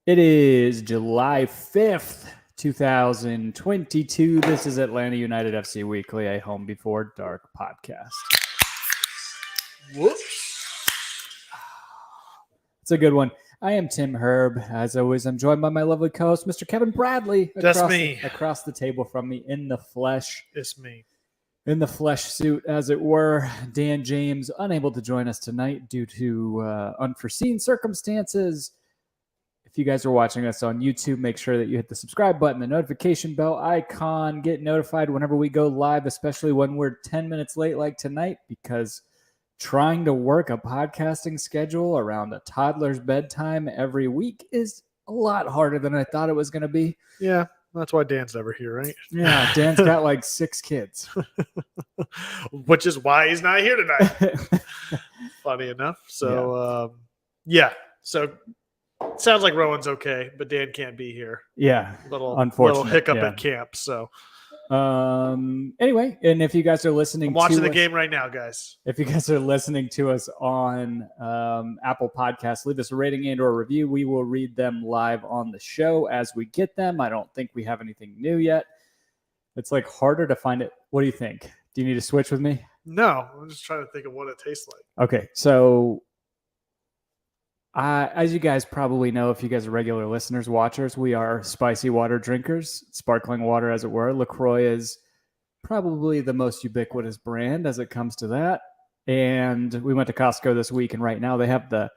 It is July 5th, 2022. This is Atlanta United FC Weekly, a Home Before Dark podcast. Whoops. It's a good one. I am Tim Herb. As always, I'm joined by my lovely co-host, Mr. Kevin Bradley. That's me. Across the table from me in the flesh. It's me. In the flesh suit, as it were. Dan James, unable to join us tonight due to unforeseen circumstances. If you guys are watching us on YouTube, make sure that you hit the subscribe button, the notification bell icon, get notified whenever we go live, especially when we're 10 minutes late like tonight, because trying to work a podcasting schedule around a toddler's bedtime every week is a lot harder than I thought it was going to be. Yeah, that's why Dan's never here, right? Yeah, Dan's got like 6 kids. Which is why he's not here tonight. Funny enough. So, yeah. So, sounds like Rowan's okay, but Dan can't be here. Yeah, little hiccup at camp. So, anyway, and if you guys are listening, I'm watching the game right now, guys. If you guys are listening to us on Apple Podcasts, leave us a rating and or a review. We will read them live on the show as we get them. I don't think we have anything new yet. It's like harder to find it. What do you think? Do you need to switch with me? No, I'm just trying to think of what it tastes like. Okay, so as you guys probably know, if you guys are regular listeners, watchers, we are spicy water drinkers, sparkling water, as it were. LaCroix is probably the most ubiquitous brand as it comes to that. And we went to Costco this week, and right now they have a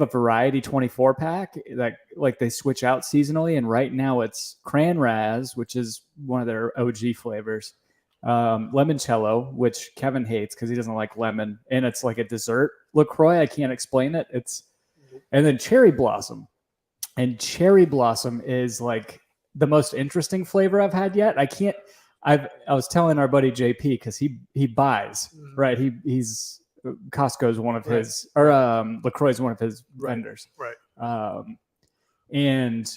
variety 24 pack that like they switch out seasonally. And right now it's Cran Raz, which is one of their OG flavors, limoncello, which Kevin hates because he doesn't like lemon, and it's like a dessert LaCroix. I can't explain it. And then cherry blossom. And cherry blossom is like the most interesting flavor I've had yet. I was telling our buddy JP because he buys, right? He's Costco's one of his, or LaCroix is one of his vendors. Right. And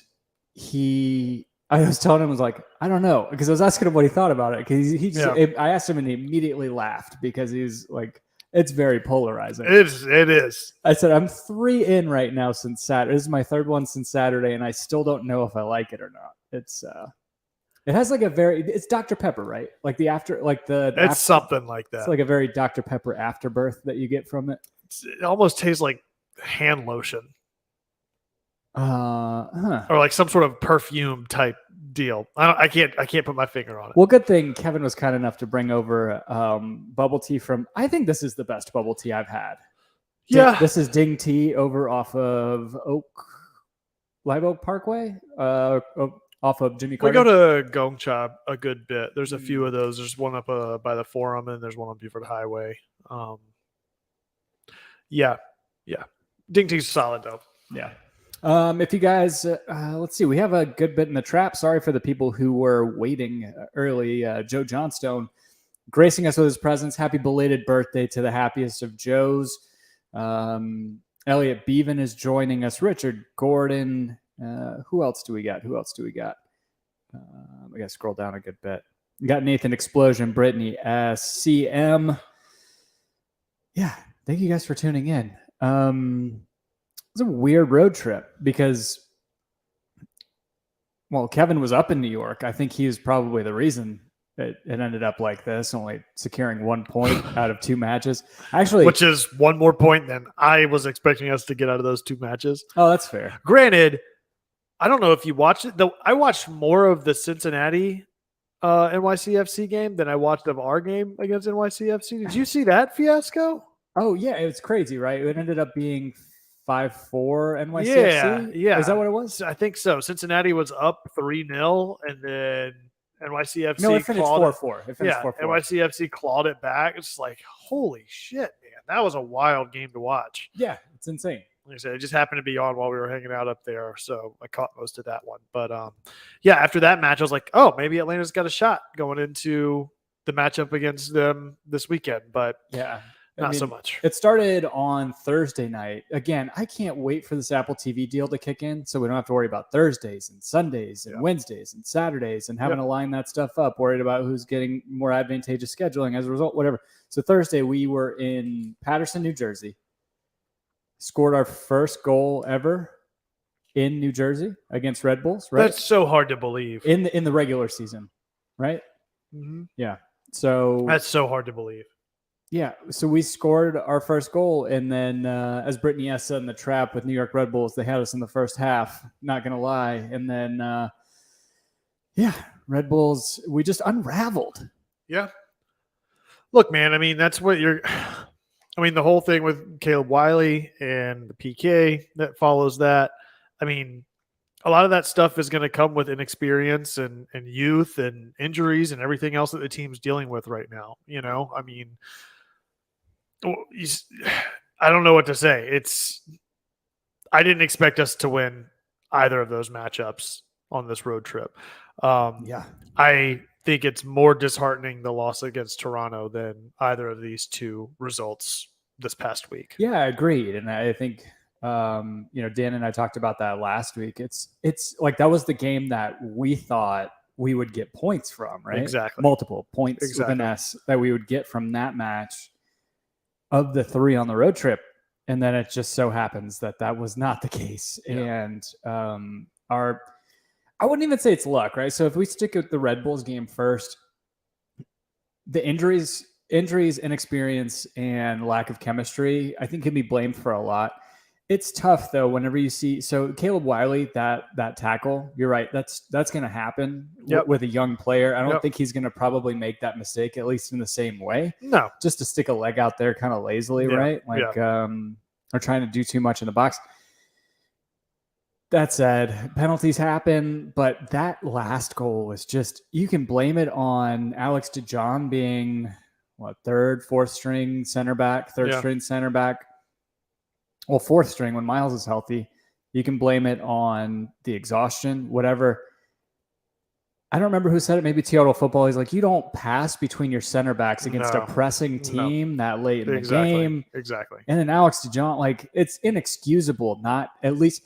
I was telling him, I was like, I don't know, because I was asking him what he thought about it. Because I asked him and he immediately laughed because he's like, it's very polarizing. It is. I said, I'm 3 in right now since Saturday. This is my 3rd one since Saturday, and I still don't know if I like it or not. It has like it's Dr. Pepper, right? Like it's something like that. It's like a very Dr. Pepper afterbirth that you get from it. It almost tastes like hand lotion. Or like some sort of perfume type deal. I can't put my finger on it. Well, good thing Kevin was kind enough to bring over bubble tea from. I think this is the best bubble tea I've had. Yeah, this is Ding Tea over off of Live Oak Parkway, off of Jimmy Carter. We go to Gongcha a good bit. There's a few of those. There's one up by the Forum, and there's one on Buford Highway. Yeah. Ding Tea's solid though. Yeah. If you guys, let's see, we have a good bit in the trap. Sorry for the people who were waiting early. Joe Johnstone gracing us with his presence. Happy belated birthday to the happiest of Joes. Elliot Beaven is joining us. Richard Gordon. Who else do we got? I got to scroll down a good bit. We got Nathan Explosion, Brittany SCM. Yeah, thank you guys for tuning in. It was a weird road trip because, well, Kevin was up in New York. I think he was probably the reason it ended up like this, only securing 1 point out of 2 matches. Actually, which is 1 more point than I was expecting us to get out of those 2 matches. Oh, that's fair. Granted, I don't know if you watched it, though. I watched more of the Cincinnati NYCFC game than I watched of our game against NYCFC. Did you see that fiasco? Oh, yeah. It was crazy, right? It ended up being 5-4 NYCFC? Yeah. Is that what it was? I think so. Cincinnati was up 3-0, and then NYCFC it finished 4-4. It finished 4-4. NYCFC clawed it back. It's like, holy shit, man. That was a wild game to watch. Yeah, it's insane. Like I said, it just happened to be on while we were hanging out up there, so I caught most of that one. But, after that match, I was like, oh, maybe Atlanta's got a shot going into the matchup against them this weekend. But yeah. Not so much. It started on Thursday night. Again, I can't wait for this Apple TV deal to kick in so we don't have to worry about Thursdays and Sundays and Wednesdays and Saturdays and having to line that stuff up, worried about who's getting more advantageous scheduling as a result, whatever. So Thursday, we were in Paterson, New Jersey, scored our first goal ever in New Jersey against Red Bulls, right? That's so hard to believe. In the regular season, right? Mm-hmm. Yeah. So that's so hard to believe. Yeah, so we scored our first goal, and then as Brittany S. said in the trap with New York Red Bulls, they had us in the first half, not going to lie. And then, Red Bulls, we just unraveled. Yeah. Look, man, I mean, that's what you're – I mean, the whole thing with Caleb Wiley and the PK that follows that, I mean, a lot of that stuff is going to come with inexperience and youth and injuries and everything else that the team's dealing with right now. I mean – I don't know what to say. I didn't expect us to win either of those matchups on this road trip. I think it's more disheartening the loss against Toronto than either of these two results this past week. Yeah, agreed. And I think, Dan and I talked about that last week. It's like that was the game that we thought we would get points from, right? Exactly. Multiple points with an S that we would get from that match of the 3 on the road trip. And then it just so happens that was not the case. Yeah. And I wouldn't even say it's luck, right? So if we stick with the Red Bulls game first, the injuries, inexperience, and lack of chemistry, I think can be blamed for a lot. It's tough though, whenever you see, so Caleb Wiley, that tackle, you're right. That's going to happen with a young player. I don't think he's going to probably make that mistake, at least in the same way. No, just to stick a leg out there kind of lazily, right? Like, or trying to do too much in the box. That said, penalties happen, but that last goal was just, you can blame it on Alex DeJohn being third, fourth string center back, string center back. Well, fourth string when Miles is healthy. You can blame it on the exhaustion, whatever. I don't remember who said it. Maybe Total Football. He's like, you don't pass between your center backs against a pressing team that late in the game. Exactly. And then Alex DeJohn, like, it's inexcusable. Not at least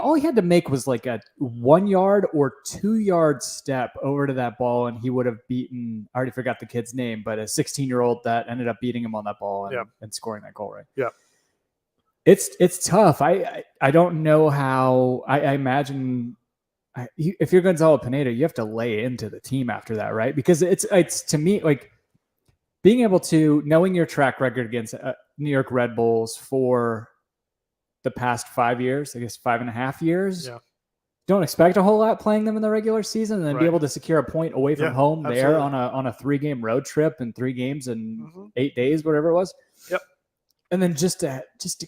all he had to make was like a 1 yard or 2 yard step over to that ball, and he would have beaten. I already forgot the kid's name, but a 16-year-old that ended up beating him on that ball and scoring that goal, right? Yeah. It's tough. I don't know how. I imagine if you're Gonzalo Pineda, you have to lay into the team after that, right? Because it's to me like being able to knowing your track record against New York Red Bulls for the past 5 years, I guess 5.5 years. Yeah. Don't expect a whole lot playing them in the regular season, and then be able to secure a point away from home there on a 3-game road trip and 3 games in 8 days, whatever it was. Yep. And then just to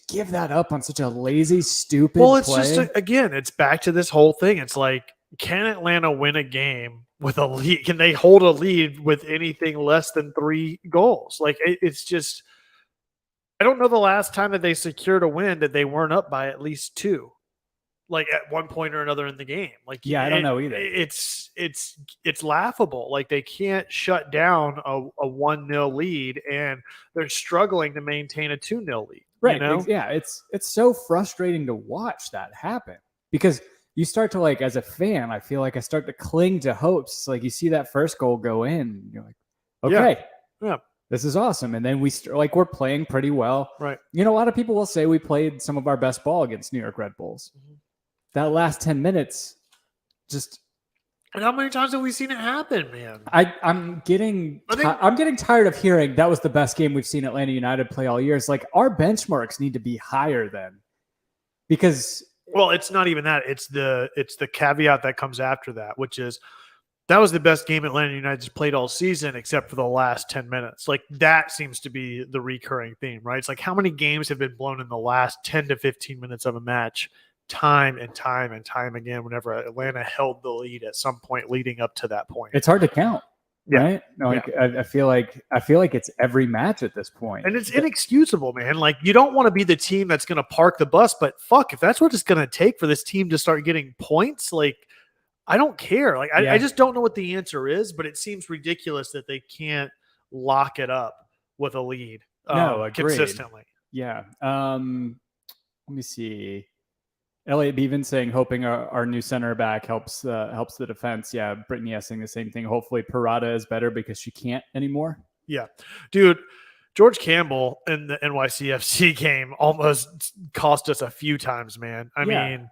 give that up on such a lazy, stupid play. just again, it's back to this whole thing. It's like, can Atlanta win a game with a lead? Can they hold a lead with anything less than 3 goals? Like, it's just, I don't know the last time that they secured a win that they weren't up by at least 2, like at one point or another in the game. Like, I don't know either. It's laughable. Like, they can't shut down a 1-0 lead, and they're struggling to maintain a 2-0 lead. Right. Yeah. It's so frustrating to watch that happen, because you start to, like, as a fan, I feel like I start to cling to hopes. Like, you see that first goal go in, you're like, okay, this is awesome. And then we're playing pretty well. Right. A lot of people will say we played some of our best ball against New York Red Bulls. Mm-hmm. That last 10 minutes, just. And how many times have we seen it happen, man? I'm getting tired of hearing that was the best game we've seen Atlanta United play all year. It's like our benchmarks need to be higher then, because. Well, it's not even that. It's the caveat that comes after that, which is that was the best game Atlanta United's played all season, except for the last 10 minutes. Like, that seems to be the recurring theme, right? It's like, how many games have been blown in the last 10 to 15 minutes of a match, time and time and time again, whenever Atlanta held the lead at some point leading up to that point? It's hard to count. Right? No, I feel like it's every match at this point. And it's inexcusable, man. Like, you don't want to be the team that's going to park the bus, but fuck, if that's what it's going to take for this team to start getting points, like, I don't care. Like, I just don't know what the answer is, but it seems ridiculous that they can't lock it up with a lead consistently. Yeah. Let me see. Elliot Bevan saying, hoping our new center back helps the defense. Yeah, Brittany S saying the same thing. Hopefully Parada is better because she can't anymore. Yeah. Dude, George Campbell in the NYCFC game almost cost us a few times, man. I mean,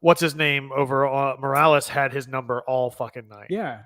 what's his name over Morales had his number all fucking night. Yeah.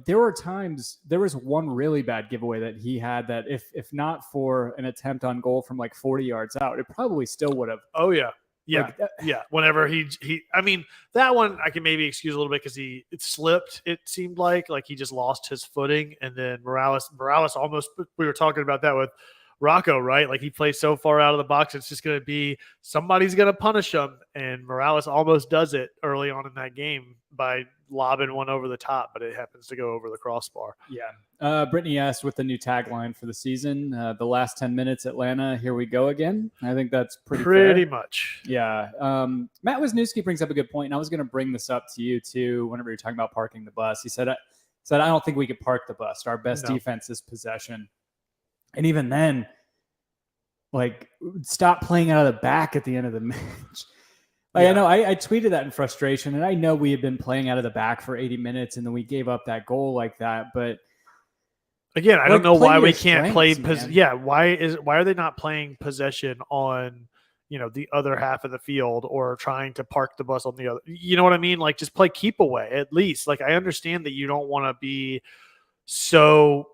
There were times. There was one really bad giveaway that he had that if not for an attempt on goal from like 40 yards out, it probably still would have. Oh yeah. Yeah, Like, yeah. Whenever he, I mean, that one I can maybe excuse a little bit because it slipped. It seemed like he just lost his footing, and then Morales almost. We were talking about that with Rocco, right? Like he plays so far out of the box, it's just going to be somebody's going to punish him, and Morales almost does it early on in that game by lobbing one over the top, but it happens to go over the crossbar. Yeah. Brittany asked with the new tagline for the season, the last 10 minutes, Atlanta, here we go again. I think that's pretty fair. Much. Yeah. Matt Wisniewski brings up a good point, and I was going to bring this up to you too whenever you're talking about parking the bus. He said, I don't think we could park the bus. Our best defense is possession. And even then, like, stop playing out of the back at the end of the match. Like, yeah. I know I tweeted that in frustration, and I know we had been playing out of the back for 80 minutes, and then we gave up that goal like that. But again, I don't know why we can't play. Yeah, why are they not playing possession on the other half of the field, or trying to park the bus on the other? You know what I mean? Like, just play keep away at least. Like, I understand that you don't want to be so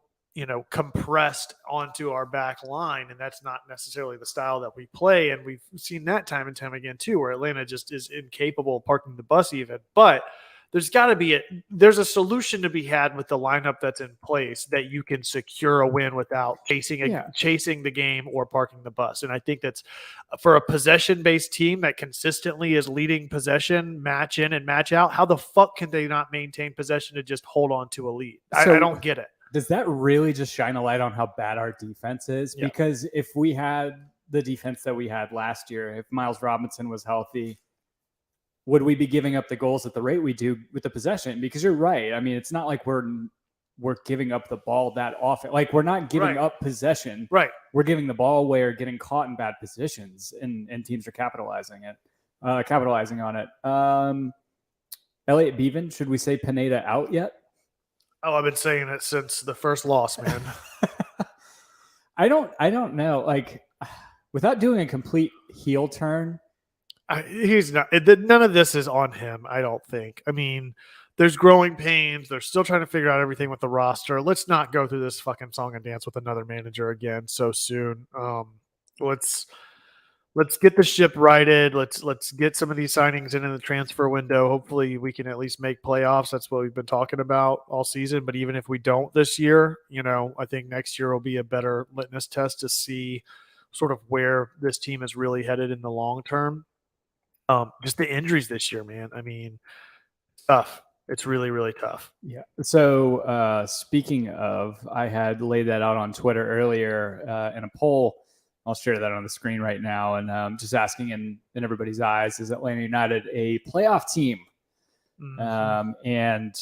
compressed onto our back line, and that's not necessarily the style that we play. And we've seen that time and time again too, where Atlanta just is incapable of parking the bus even. But there's got to be there's a solution to be had with the lineup that's in place that you can secure a win without chasing the game or parking the bus. And I think that's for a possession-based team that consistently is leading possession match in and match out. How the fuck can they not maintain possession to just hold on to a lead? I don't get it. Does that really just shine a light on how bad our defense is? Yeah. Because if we had the defense that we had last year, if Miles Robinson was healthy, would we be giving up the goals at the rate we do with the possession? Because you're right. I mean, it's not like we're giving up the ball that often. Like, we're not giving up possession. Right. We're giving the ball away or getting caught in bad positions, and teams are capitalizing on it. Elliot Beaven, should we say Pineda out yet? Oh, I've been saying it since the first loss, man. I don't know. Like, without doing a complete heel turn, he's not. None of this is on him, I don't think. I mean, there's growing pains. They're still trying to figure out everything with the roster. Let's not go through this fucking song and dance with another manager again so soon. Let's get the ship righted. Let's get some of these signings in the transfer window. Hopefully we can at least make playoffs. That's what we've been talking about all season. But even if we don't this year, I think next year will be a better litmus test to see sort of where this team is really headed in the long term. Just the injuries this year, man. I mean, tough. It's really, really tough. Yeah. So speaking of, I had laid that out on Twitter earlier in a poll. I'll share that on the screen right now. And just asking in everybody's eyes, is Atlanta United a playoff team? Mm-hmm. And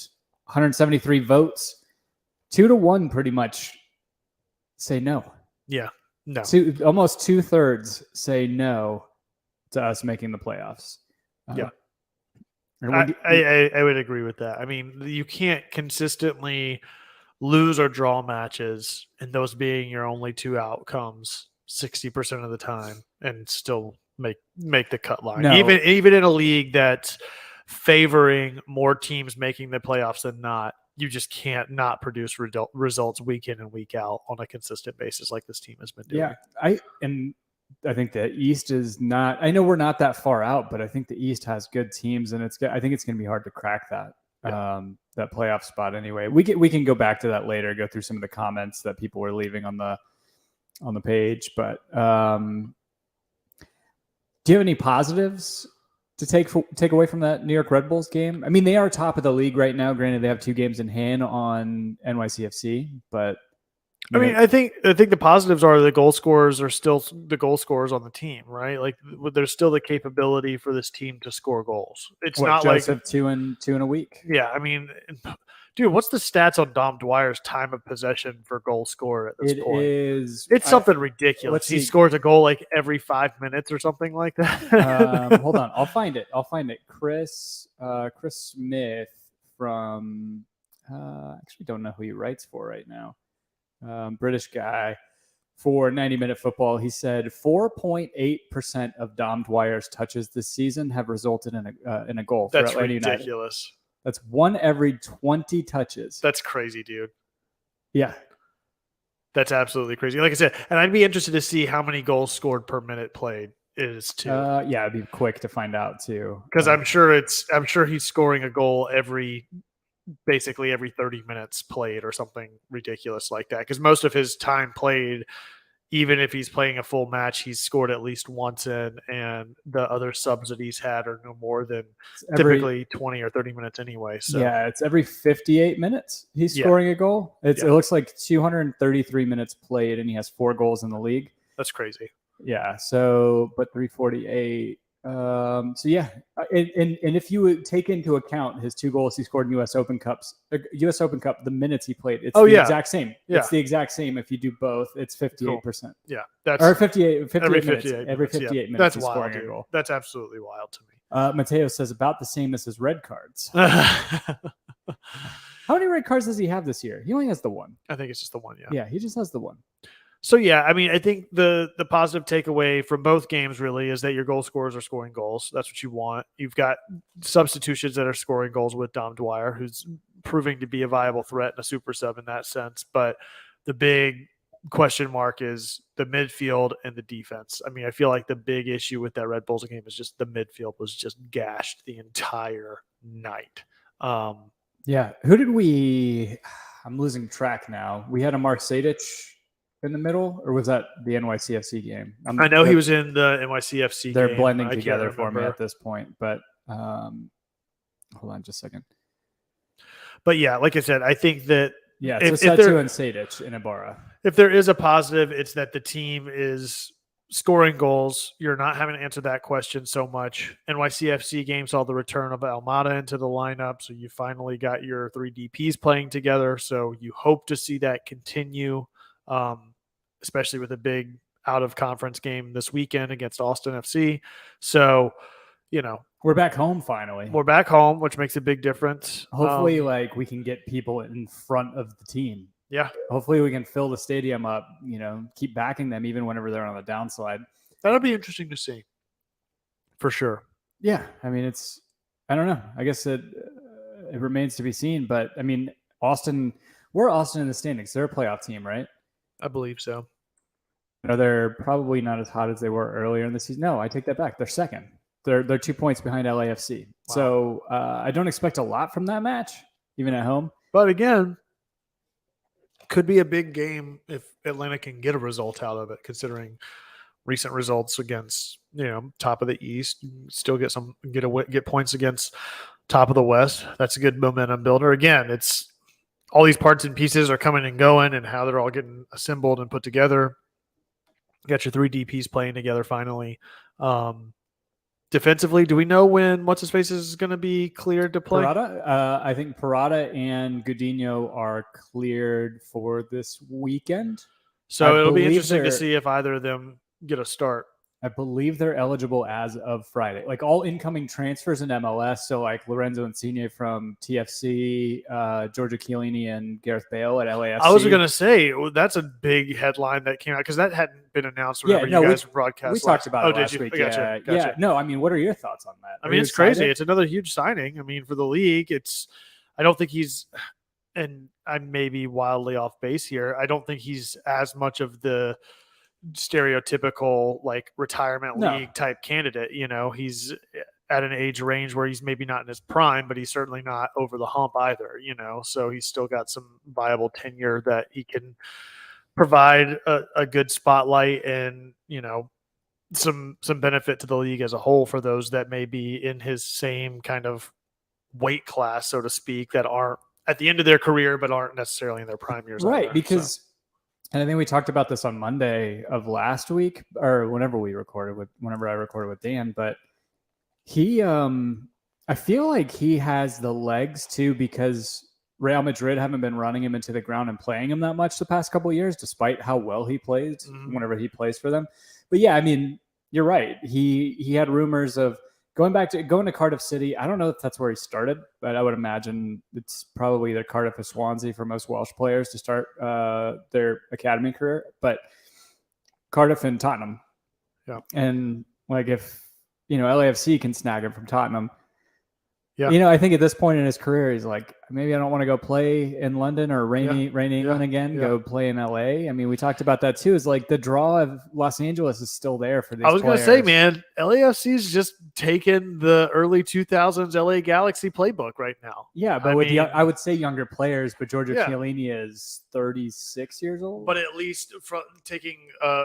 173 votes, 2-1 pretty much say no. Yeah, no. Almost 2/3 say no to us making the playoffs. Yeah. I would agree with that. I mean, you can't consistently lose or draw matches, and those being your only two outcomes 60% of the time, and still make the cut line. No. Even in a league that's favoring more teams making the playoffs than not, you just can't not produce results week in and week out on a consistent basis like this team has been doing. Yeah, I think the East is not. I know we're not that far out, but I think the East has good teams, and I think it's going to be hard to crack that that playoff spot. Anyway, we can go back to that later. Go through some of the comments that people were leaving on the page. But do you have any positives to take away from that New York Red Bulls game? I mean, they are top of the league right now. Granted, they have 2 games in hand on NYCFC, but I think the positives are the goal scorers are still the goal scorers on the team, right? Like, there's still the capability for this team to score goals. It's not Joseph, like 2 in a week. Yeah, I mean, dude, what's the stats on Dom Dwyer's time of possession for goal score at this point? It's something ridiculous. He scores a goal like every 5 minutes or something like that. Hold on, I'll find it. Chris Smith from actually don't know who he writes for right now. British guy. for 90-minute football. He said 4.8% of Dom Dwyer's touches this season have resulted in a goal for Atlanta United. That's ridiculous. That's 1 every 20 touches. That's crazy, dude. Yeah. That's absolutely crazy. Like I said, and I'd be interested to see how many goals scored per minute played is too. Yeah, it'd be quick to find out too. Because I'm sure he's scoring a goal basically every 30 minutes played or something ridiculous like that. Because most of his time played, even if he's playing a full match, he's scored at least once in, and the other subs that he's had are no more than typically 20 or 30 minutes anyway. So yeah, it's every 58 minutes he's scoring a goal. It looks like 233 minutes played, and he has 4 goals in the league. That's crazy. Yeah. So, but 348. So yeah, and if you would take into account his 2 goals he scored in U.S. Open Cup, the minutes he played, it's the exact same. Yeah. It's the exact same. If you do both, it's 58%. Cool. Yeah, or 58 every minutes. 58 every 58 minutes. That's he's wild, scoring dude. a goal. That's absolutely wild to me. Mateo says about the same as his red cards. How many red cards does he have this year? He only has the 1. I think it's just the 1. Yeah. Yeah, he just has the 1. So yeah, I mean, I think the positive takeaway from both games really is that your goal scorers are scoring goals. That's what you want. You've got substitutions that are scoring goals with Dom Dwyer, who's proving to be a viable threat and a super sub in that sense. But the big question mark is the midfield and the defense. I mean, I feel like the big issue with that Red Bulls game is just the midfield was just gashed the entire night. Yeah. Who did we – I'm losing track now. We had a Mark Sadic in the middle, or was that the NYCFC game? I know he was in the NYCFC they're game. Blending together for me at this point, but hold on just a second. But yeah, like I said, I think that it's Satu and Sadic in Ibarra. If there is a positive, it's that the team is scoring goals. You're not having to answer that question so much. NYCFC game saw the return of Almada into the lineup, so you finally got your 3 DPs playing together. So you hope to see that continue. Especially with a big out-of-conference game this weekend against Austin FC. So, we're back home finally. We're back home, which makes a big difference. Hopefully, we can get people in front of the team. Yeah. Hopefully, we can fill the stadium up, keep backing them even whenever they're on the downside. That'll be interesting to see. For sure. Yeah. I mean, I don't know. I guess it remains to be seen. But, I mean, we're Austin in the standings. They're a playoff team, right? I believe so. They're probably not as hot as they were earlier in the season. No, I take that back. They're second. They're 2 points behind LAFC. Wow. So I don't expect a lot from that match, even at home. But again, could be a big game if Atlanta can get a result out of it, considering recent results against top of the East. Still get points against top of the West. That's a good momentum builder. Again, it's all these parts and pieces are coming and going, and how they're all getting assembled and put together. You got your 3 DPs playing together finally. Defensively, do we know when what's-his-face is going to be cleared to play? Parada? I think Parada and Godinho are cleared for this weekend. So it'll be interesting to see if either of them get a start. I believe they're eligible as of Friday. Like all incoming transfers in MLS. So like Lorenzo Insigne from TFC, Giorgio Chiellini and Gareth Bale at LAFC. I was going to say, that's a big headline that came out because that hadn't been announced whenever you guys broadcast. We talked about it last week. Gotcha. Yeah. No, I mean, what are your thoughts on that? I mean, it's crazy. It's another huge signing. I mean, for the league, I don't think he's, and I may be wildly off base here, I don't think he's as much of the stereotypical retirement league type candidate. He's at an age range where he's maybe not in his prime, but he's certainly not over the hump either, so he's still got some viable tenure that he can provide a good spotlight and some benefit to the league as a whole for those that may be in his same kind of weight class, so to speak, that aren't at the end of their career but aren't necessarily in their prime years right either, because and I think we talked about this on Monday of last week, or whenever I recorded with Dan, but he, I feel like he has the legs too, because Real Madrid haven't been running him into the ground and playing him that much the past couple of years, despite how well he plays whenever he plays for them. But yeah, I mean, you're right. He had rumors of going to Cardiff City. I don't know if that's where he started, but I would imagine it's probably either Cardiff or Swansea for most Welsh players to start their academy career. But Cardiff and Tottenham. Yeah. And like if LAFC can snag him from Tottenham. Yeah. I think at this point in his career, he's like, maybe I don't want to go play in London or rainy England again. Yeah. Go play in LA. I mean, we talked about that too. Is like the draw of Los Angeles is still there for these. I was going to say, man, LAFC's just taking the early 2000s LA Galaxy playbook right now. Yeah, but I would say younger players, but Giorgio Chiellini is 36 years old. But at least from taking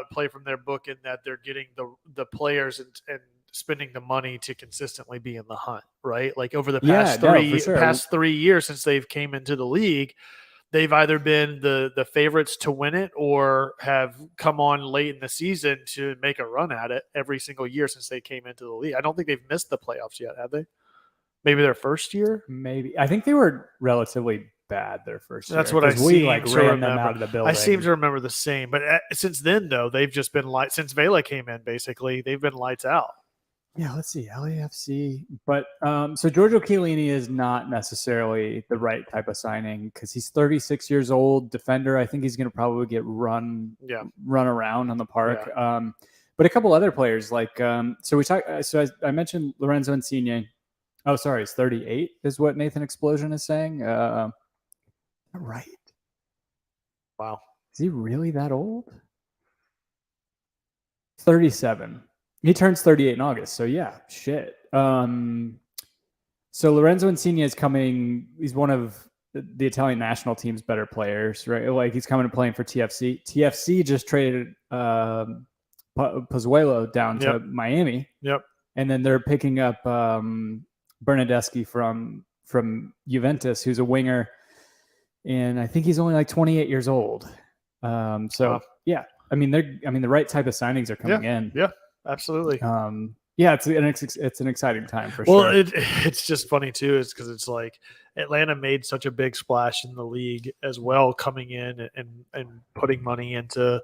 play from their book in that they're getting the players and spending the money to consistently be in the hunt, right? Like over the past 3 years since they've came into the league, they've either been the favorites to win it or have come on late in the season to make a run at it every single year since they came into the league. I don't think they've missed the playoffs yet, have they? Maybe their first year? Maybe. I think they were relatively bad their first year. That's what I see. Ran them out of the building. I seem to remember the same. But since then, though, they've just been since Vela came in, basically, they've been lights out. Yeah, let's see, LAFC. But so Giorgio Chiellini is not necessarily the right type of signing because he's 36 years old, defender. I think he's going to probably get run around on the park. Yeah. But a couple other players like so I mentioned Lorenzo Insigne. Oh, sorry, it's 38 is what Nathan Explosion is saying. Right. Wow. Is he really that old? 37. He turns 38 in August, so yeah, shit. So Lorenzo Insigne is coming. He's one of the Italian national team's better players, right? Like he's coming and playing for TFC. TFC just traded Pozuelo down to Miami. Yep. And then they're picking up Bernardeschi from Juventus, who's a winger, and I think he's only like 28 years old. Yeah, I mean the right type of signings are coming in. Yeah. Absolutely. It's an exciting time for sure. Well, it's just funny too, is because it's like Atlanta made such a big splash in the league as well, coming in and putting money into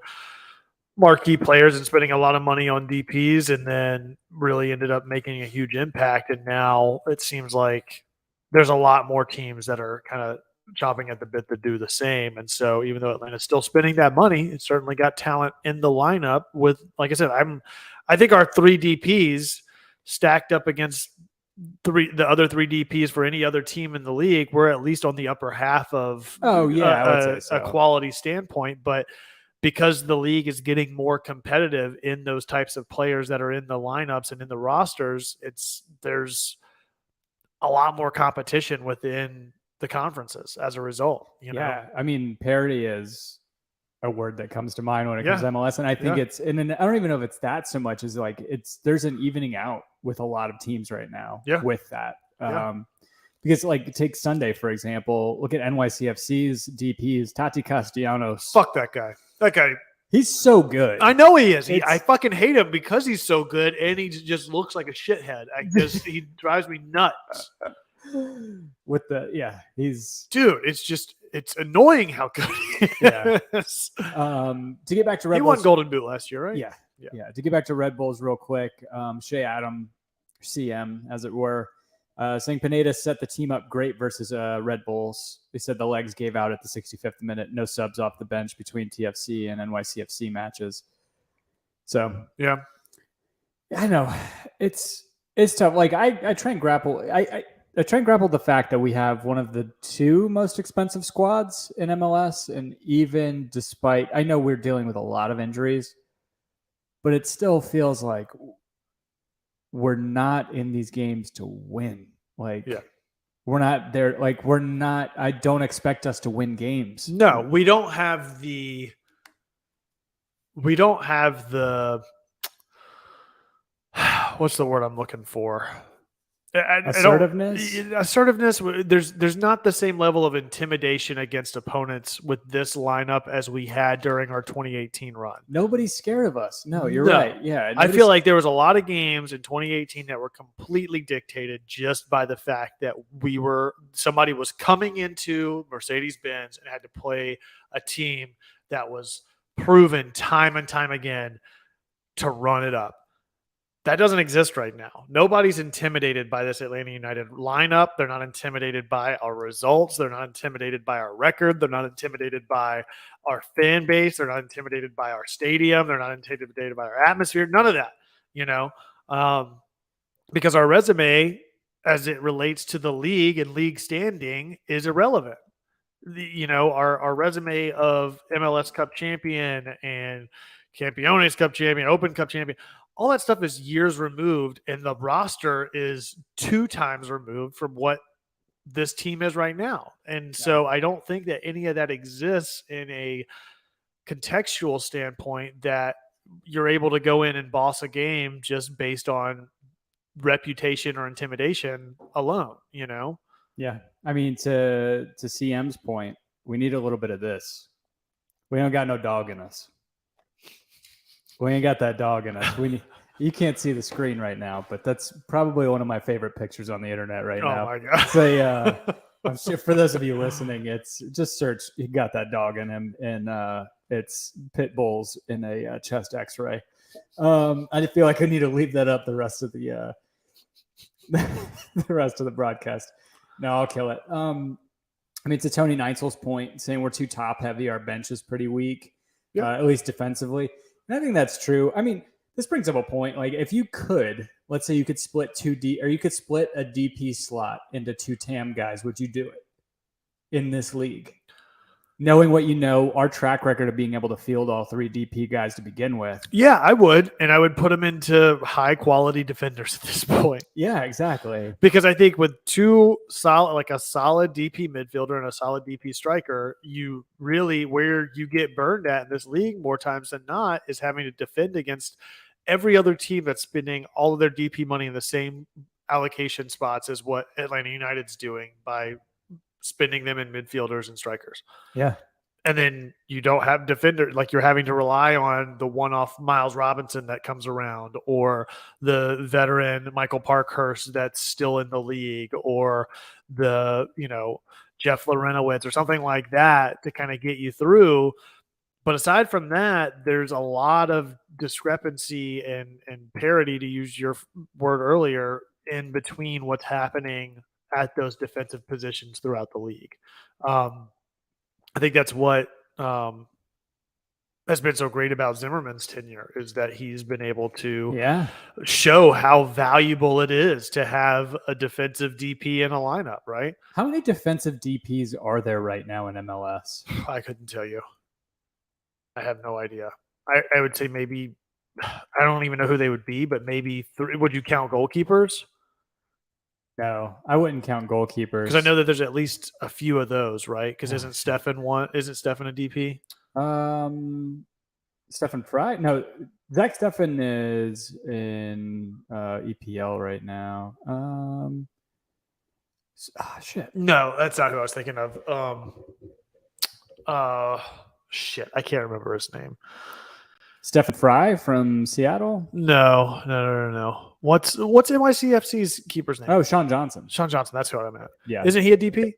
marquee players and spending a lot of money on DPs, and then really ended up making a huge impact. And now it seems like there's a lot more teams that are kind of chopping at the bit to do the same. And so even though Atlanta's still spending that money, it's certainly got talent in the lineup with, like I said, I think our 3 DPs stacked up against the other 3 DPs for any other team in the league, we're at least on the upper half of a quality standpoint. But because the league is getting more competitive in those types of players that are in the lineups and in the rosters, there's a lot more competition within the conferences as a result. You know? I mean, parity is a word that comes to mind when it comes to MLS. And I think and I don't even know if it's that so much as like there's an evening out with a lot of teams right now with that. Because like take Sunday, for example, look at NYCFC's DPs, Tati Castellanos. Fuck that guy. That guy. He's so good. I know he is. I fucking hate him because he's so good and he just looks like a shithead. He drives me nuts. With he's dude. It's annoying how good he is. To get back to Red Bulls, he won Golden Boot last year, right? Yeah. To get back to Red Bulls real quick, Shea Adam, CM as it were, saying Pineda set the team up great versus Red Bulls. They said the legs gave out at the 65th minute. No subs off the bench between TFC and NYCFC matches. So yeah, I know it's tough. Like I try and grapple. I try and grapple the fact that we have one of the 2 most expensive squads in MLS. And even despite, I know we're dealing with a lot of injuries, but it still feels like we're not in these games to win. Like, we're not there. Like, I don't expect us to win games. No, we don't have the what's the word I'm looking for? Assertiveness. There's not the same level of intimidation against opponents with this lineup as we had during our 2018 run. Nobody's scared of us. No, you're right. Yeah, I feel like there was a lot of games in 2018 that were completely dictated just by the fact that somebody was coming into Mercedes-Benz and had to play a team that was proven time and time again to run it up. That doesn't exist right now. Nobody's intimidated by this Atlanta United lineup. They're not intimidated by our results. They're not intimidated by our record. They're not intimidated by our fan base. They're not intimidated by our stadium. They're not intimidated by our atmosphere. None of that, because our resume, as it relates to the league and league standing, is irrelevant. Our resume of MLS Cup champion and Campeones Cup champion, Open Cup champion, all that stuff is years removed, and the roster is 2 times removed from what this team is right now. And so I don't think that any of that exists in a contextual standpoint that you're able to go in and boss a game just based on reputation or intimidation alone, Yeah. I mean, to CM's point, we need a little bit of this. We don't got no dog in us. We ain't got that dog in us. You can't see the screen right now, but that's probably one of my favorite pictures on the internet right now. Oh my God. I'm sure for those of you listening, it's just search. He got that dog in him, and it's pit bulls in a chest X-ray. I feel like I need to leave that up the rest of the broadcast. No, I'll kill it. I mean, to Tony Neitzel's point, saying we're too top heavy, our bench is pretty weak, at least defensively. And I think that's true. I mean, this brings up a point. Like, if you could, let's say you could split you could split a DP slot into 2 TAM guys, would you do it in this league? Knowing what our track record of being able to field all 3 DP guys to begin with. Yeah, I would. And I would put them into high quality defenders at this point. Yeah, exactly. Because I think with a solid DP midfielder and a solid DP striker, you really, where you get burned at in this league more times than not is having to defend against every other team that's spending all of their DP money in the same allocation spots as what Atlanta United's doing by spending them in midfielders and strikers. Yeah. And then you don't have defender, like you're having to rely on the one-off Miles Robinson that comes around, or the veteran Michael Parkhurst that's still in the league, or the, Jeff Lorenowitz or something like that to kind of get you through. But aside from that, there's a lot of discrepancy and parity, to use your word earlier, in between what's happening at those defensive positions throughout the league. I think that's what has been so great about Zimmerman's tenure, is that he's been able to show how valuable it is to have a defensive DP in a lineup, right? How many defensive DPs are there right now in MLS? I couldn't tell you. I have no idea. I would say maybe, I don't even know who they would be, but maybe 3. Would you count goalkeepers? No, I wouldn't count goalkeepers. Because I know that there's at least a few of those, right? Because isn't Stefan a DP? Stefan Fry? No, Zach Stefan is in EPL right now. Shit. No, that's not who I was thinking of. Shit, I can't remember his name. Stefan Fry from Seattle? No. What's NYCFC's keeper's name? Oh, Sean Johnson. Sean Johnson, that's who I meant. Yeah. Isn't he a DP?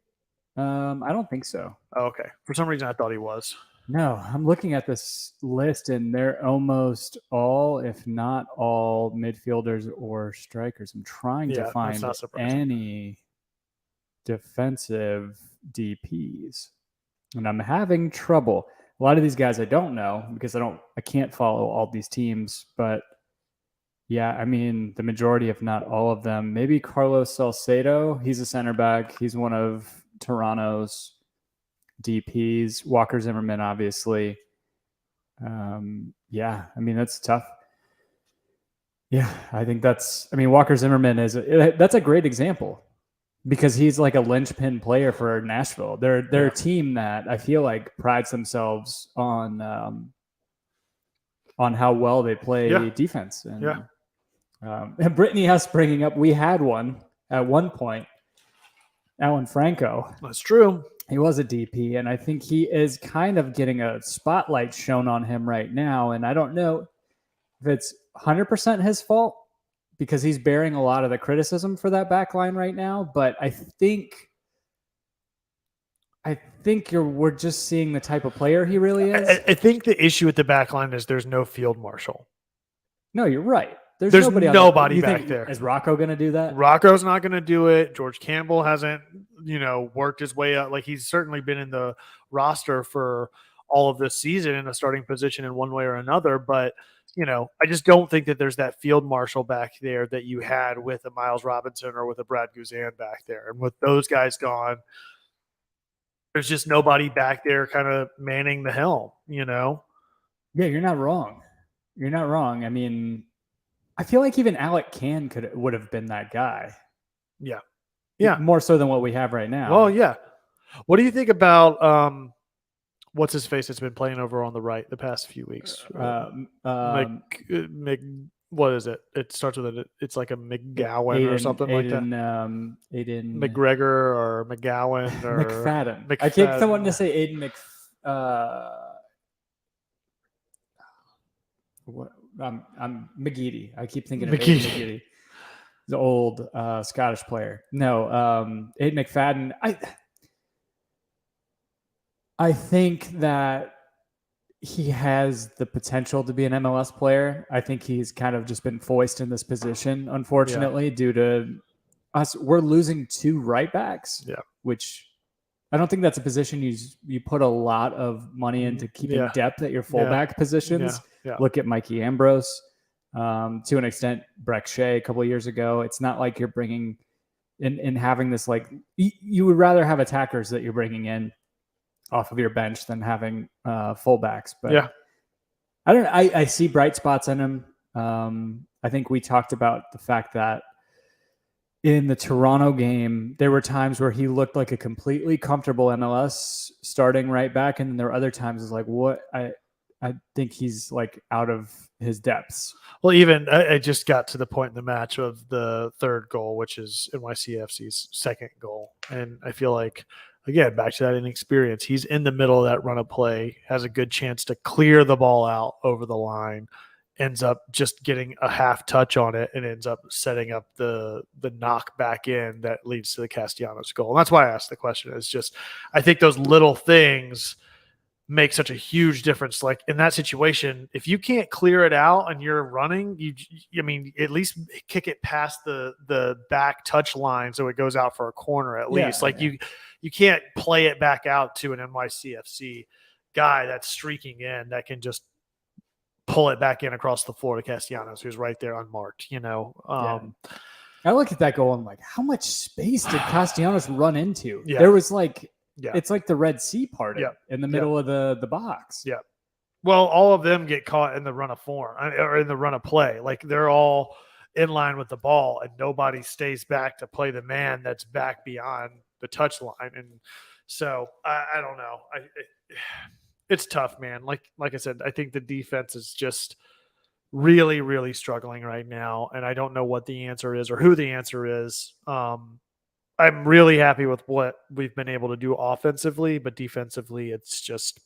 I don't think so. Oh, okay. For some reason, I thought he was. No, I'm looking at this list, and they're almost all, if not all, midfielders or strikers. I'm trying to find any defensive DPs, and I'm having trouble. A lot of these guys I don't know because I can't follow all these teams, but yeah, I mean, the majority, if not all of them, maybe Carlos Salcedo. He's a center back. He's one of Toronto's DPs. Walker Zimmerman, obviously. Yeah, I mean, that's tough. Yeah, I think Walker Zimmerman that's a great example, because he's like a linchpin player for Nashville. They're a team that I feel like prides themselves on how well they play defense. And Brittany Hess bringing up, we had one at one point, Alan Franco. That's true. He was a DP, and I think he is kind of getting a spotlight shown on him right now. And I don't know if it's 100% his fault, because he's bearing a lot of the criticism for that back line right now. But I think we're just seeing the type of player he really is. I think the issue with the back line is there's no field marshal. No, you're right. There's There's nobody you back think, there. Is Rocco going to do that? Rocco's not going to do it. George Campbell hasn't, worked his way up. Like, he's certainly been in the roster for all of this season in a starting position in one way or another. But, I just don't think that there's that field marshal back there that you had with a Miles Robinson or with a Brad Guzan back there. And with those guys gone, there's just nobody back there kind of manning the helm, Yeah, you're not wrong. You're not wrong. I mean, I feel like even Alec Can would have been that guy. Yeah. Yeah. More so than what we have right now. Well, yeah. What do you think about what's his face that's been playing over on the right the past few weeks? What is it? It starts with it's like a McGowan or something like that. Aiden McGregor or McGowan or McFadden. I keep wanting to say Aiden I'm McGeady. I keep thinking of Aiden McGeady. The old Scottish player. No, Aiden McFadden. I think that he has the potential to be an MLS player. I think he's kind of just been foisted in this position, unfortunately, due to us. We're losing 2 right backs, which I don't think that's a position you put a lot of money into keeping depth at your fullback positions. Look at Mikey Ambrose, to an extent, Breck Shea a couple of years ago. It's not like you're bringing in having this, like, you would rather have attackers that you're bringing in off of your bench than having fullbacks. But I see bright spots in him. I think we talked about the fact that in the Toronto game, there were times where he looked like a completely comfortable MLS starting right back, and then there were other times it's like, what? I think he's like out of his depths. Well, even I just got to the point in the match of the 3rd goal, which is NYCFC's 2nd goal, and I feel like, again, back to that inexperience. He's in the middle of that run of play, has a good chance to clear the ball out over the line, ends up just getting a half touch on it, and ends up setting up the knock back in that leads to the Castellanos goal. And that's why I asked the question. It's just, I think those little things make such a huge difference. Like, in that situation, if you can't clear it out and you're running, at least kick it past the back touch line so it goes out for a corner at least. You can't play it back out to an NYCFC guy that's streaking in that can just pull it back in across the floor to Castellanos, who's right there unmarked. I look at that goal and I'm like, how much space did Castellanos run into? Yeah. There was like, it's like the Red Sea party in the middle of the box. Yeah. Well, all of them get caught in the run of form or in the run of play. Like, they're all in line with the ball, and nobody stays back to play the man that's back beyond the touch line. And so I don't know. It's tough, man. Like I said, I think the defense is just really, really struggling right now, and I don't know what the answer is or who the answer is. I'm really happy with what we've been able to do offensively, but defensively, it's just,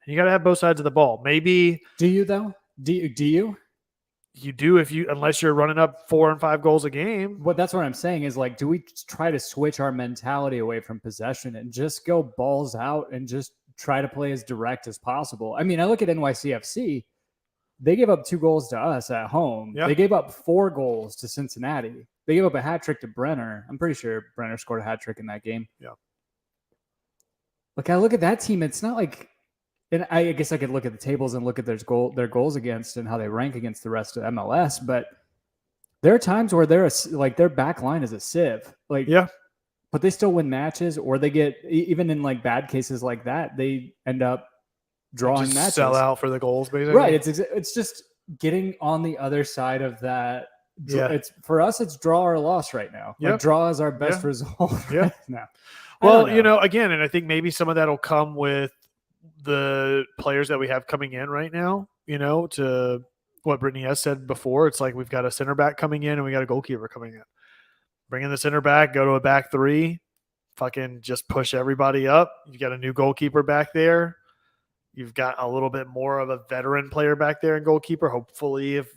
you got to have both sides of the ball. Maybe. Do you though? Do you? You do unless you're running up 4 and 5 goals a game. Well, that's what I'm saying is, like, do we try to switch our mentality away from possession and just go balls out and just try to play as direct as possible? I mean, I look at NYCFC. They gave up 2 goals to us at home. Yeah. They gave up 4 goals to Cincinnati. They gave up a hat trick to Brenner. I'm pretty sure Brenner scored a hat trick in that game. Yeah. Look, I look at that team. It's not like, and I guess I could look at the tables and look at their goals against and how they rank against the rest of MLS. But there are times where their back line is a sieve. Like, yeah. But they still win matches, or they get, even in like bad cases like that, they end up drawing matches. Sell out for the goals, basically. Right. It's just getting on the other side of that. Yeah. It's for us, it's draw or loss right now. Yep. Like, draw is our best result right now. Well, again, and I think maybe some of that will come with the players that we have coming in right now, to what Brittany has said before. It's like, we've got a center back coming in and we got a goalkeeper coming in. Bring in the center back, go to a back 3, fucking just push everybody up. You got a new goalkeeper back there. You've got a little bit more of a veteran player back there in goalkeeper. Hopefully, if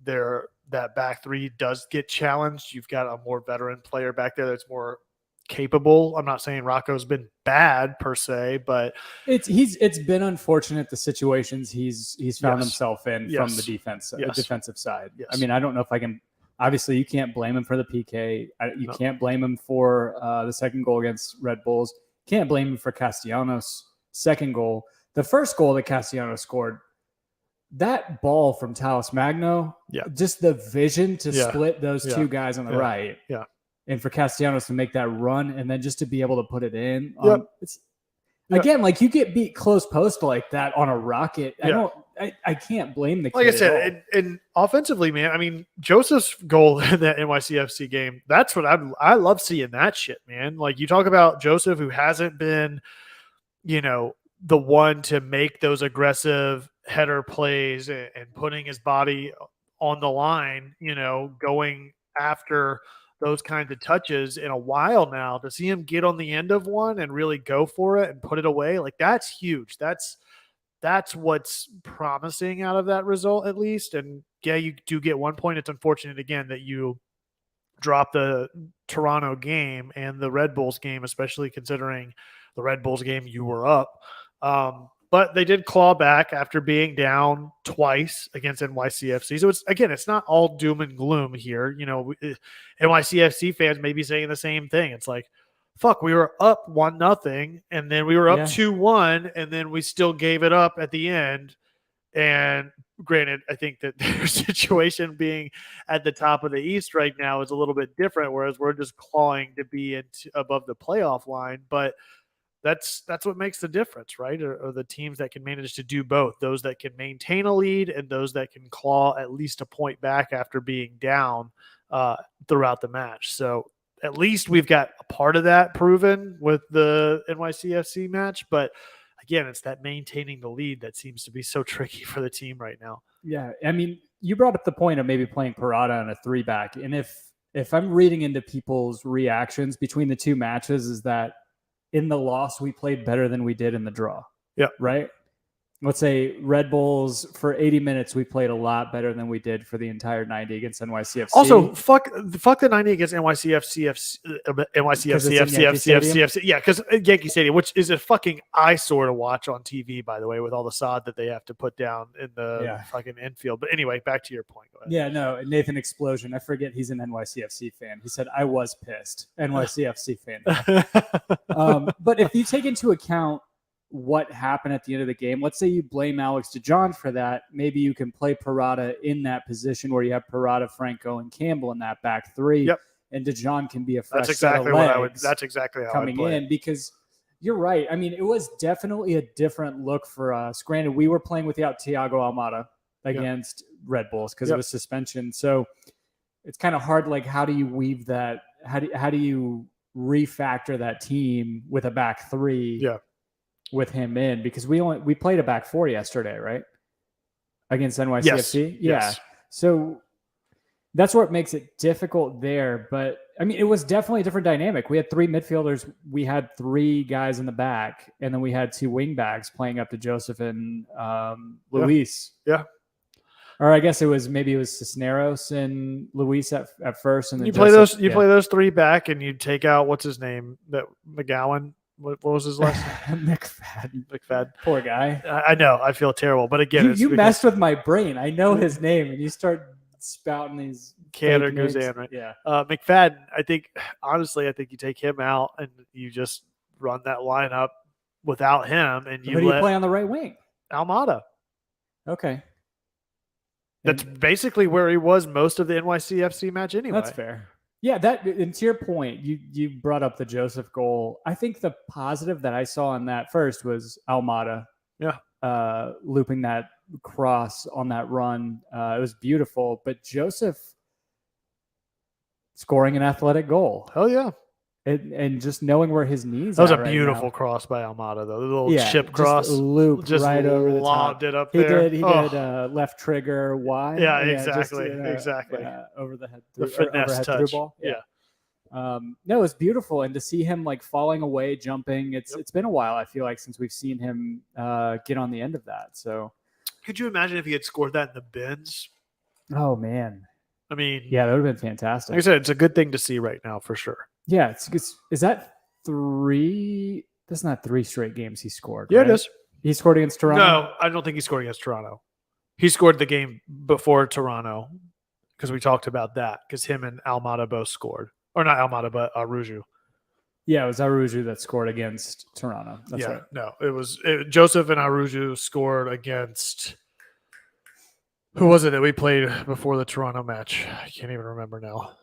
that back 3 does get challenged, you've got a more veteran player back there that's more capable. I'm not saying Rocco's been bad per se, but it's been unfortunate the situations he's found Yes. himself in Yes. from the Yes. defensive side. Yes. I mean, I don't know if I can. Obviously, you can't blame him for the PK. You can't blame him for the second goal against Red Bulls. Can't blame him for Castellanos' second goal. The first goal that Castellanos scored, that ball from Talos Magno, just the vision to split those two guys on the right, and for Castellanos to make that run and then just to be able to put it in. It's again, like you get beat close post like that on a rocket. I can't blame the kid. Like I said, and offensively, man, I mean, Joseph's goal in that NYCFC game, that's what I love seeing that shit, man. Like you talk about Joseph, who hasn't been, the one to make those aggressive header plays and putting his body on the line, going after those kinds of touches in a while now. To see him get on the end of one and really go for it and put it away, like that's huge. That's what's promising out of that result, at least. And yeah, you do get 1 point. It's unfortunate again that you drop the Toronto game and the Red Bulls game, especially considering the Red Bulls game you were up. But they did claw back after being down twice against NYCFC. So it's not all doom and gloom here. NYCFC fans may be saying the same thing. It's like, fuck, we were up 1-0 and then we were up 2-1 and then we still gave it up at the end. And granted, I think that their situation being at the top of the East right now is a little bit different, whereas we're just clawing to be above the playoff line. But that's what makes the difference, right? Or the teams that can manage to do both, those that can maintain a lead and those that can claw at least a point back after being down throughout the match. So at least we've got a part of that proven with the NYCFC match. But again, it's that maintaining the lead that seems to be so tricky for the team right now. Yeah. I mean, you brought up the point of maybe playing Parada on a 3-back. And if I'm reading into people's reactions between the two matches, is that in the loss, we played better than we did in the draw. Yeah. Right? Let's say Red Bulls for 80 minutes, we played a lot better than we did for the entire 90 against NYCFC. Also, fuck the 90 against NYCFC. Yeah, because Yankee Stadium, which is a fucking eyesore to watch on TV, by the way, with all the sod that they have to put down in the fucking infield. But anyway, back to your point. Go ahead. Yeah, no, Nathan Explosion. I forget he's an NYCFC fan. He said, I was pissed. NYCFC fan. But if you take into account what happened at the end of the game, let's say you blame Alex DeJohn for that, maybe you can play Parada in that position where you have Parada, Franco, and Campbell in that back three, and DeJohn can be a fresh set of legs that's exactly how coming in, because you're right. I mean, it was definitely a different look for us. Granted, we were playing without Thiago Almada against Red Bulls because of a suspension, so it's kind of hard. Like, how do you weave that? How do you refactor that team with a back three? Yeah. With him in, because we played a back four yesterday, right? Against NYCFC. Yes. So that's where it makes it difficult there. But I mean, it was definitely a different dynamic. We had 3 midfielders. We had 3 guys in the back, and then we had 2 wing backs playing up to Joseph and Luis. Yeah. Or I guess it was Cisneros and Luis at first, and then you play those 3 back, and you take out what's his name, that McGowan. What was his last name? McFadden. Poor guy. I know. I feel terrible. But again, you messed with my brain. I know his name, and you start spouting these. Canada goes in, right? Yeah. McFadden, I think you take him out and you just run that lineup without him. And Who do you play on the right wing? Almada. Okay. That's basically where he was most of the NYCFC match anyway. That's fair. Yeah, and to your point, you brought up the Joseph goal. I think the positive that I saw on that first was Almada. Yeah. Looping that cross on that run. It was beautiful. But Joseph scoring an athletic goal. Hell yeah. And just knowing where his knees are. That was a right beautiful now. Cross by Almada, though. The little chip cross. Looped right over the top. It up there. He did left trigger wide. Yeah, exactly. Over the head. The finesse touch. Through ball. Yeah. No, it's beautiful. And to see him like falling away, jumping, it's been a while, I feel like, since we've seen him get on the end of that. So could you imagine if he had scored that in the bins? Oh, man. I mean, yeah, that would have been fantastic. Like I said, it's a good thing to see right now for sure. Yeah, is that 3? That's not 3 straight games he scored. Yeah, right? it is. He scored against Toronto. No, I don't think he scored against Toronto. He scored the game before Toronto because we talked about that because him and Almada both scored. Or not Almada, but Aruju. Yeah, it was Aruju that scored against Toronto. That's right. No, it was Joseph and Aruju scored against. Who was it that we played before the Toronto match? I can't even remember now.